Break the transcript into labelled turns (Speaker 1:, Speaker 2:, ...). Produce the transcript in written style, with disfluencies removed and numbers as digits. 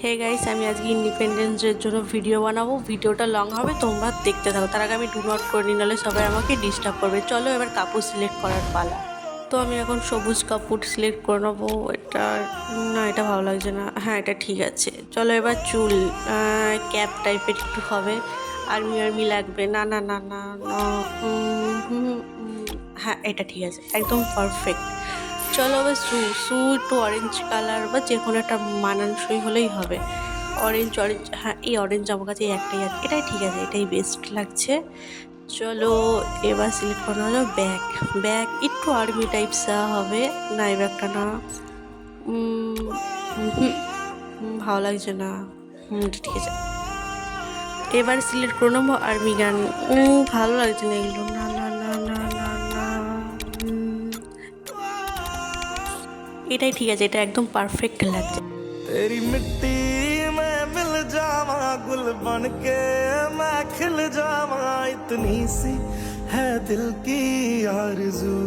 Speaker 1: Hey guys, আমি আজকে independence ডের জন্য ভিডিও বানাবো। ভিডিওটা লং হবে, তোমরা দেখতে থাকো। তার আগে আমি ডু নট করে নিই, নাহলে সবাই আমাকে ডিস্টার্ব করবে। চলো এবার কাপড় সিলেক্ট করার পালা। তো আমি এখন সবুজ কাপড় সিলেক্ট করে নেবো। এটা না, এটা ভালো লাগছে না। হ্যাঁ, এটা ঠিক আছে। চলো এবার চুল ক্যাপ টাইপের একটু হবে। আর্মি আর্মি লাগবে। না না না না না, হ্যাঁ এটা ঠিক আছে, একদম পারফেক্ট। চলো এবার শু একটু অরেঞ্জ কালার বা যে কোনো একটা মানানসই হলেই হবে। অরেঞ্জ অরেঞ্জ, হ্যাঁ এই অরেঞ্জ আমার কাছে একটাই আছে, এটাই ঠিক আছে, এটাই বেস্ট লাগছে। চলো এবার সিলেক্ট করা হলো ব্যাগ। ব্যাগ একটু আর্মি টাইপস হবে। না এই ব্যাগটা না, ভালো লাগছে না। এটা ঠিক আছে। এবার সিলেক্ট করে নেবো আর্মি গান। ভালো লাগছে না এগুলো। না না না না না না, এটাই ঠিক আছে, এটা একদম পারফেক্ট লাগছে।
Speaker 2: तेरी मिट्टी में मिल जावा, गुल बन के मैं खिल जावा, इतनी सी है दिल की आरज़ू।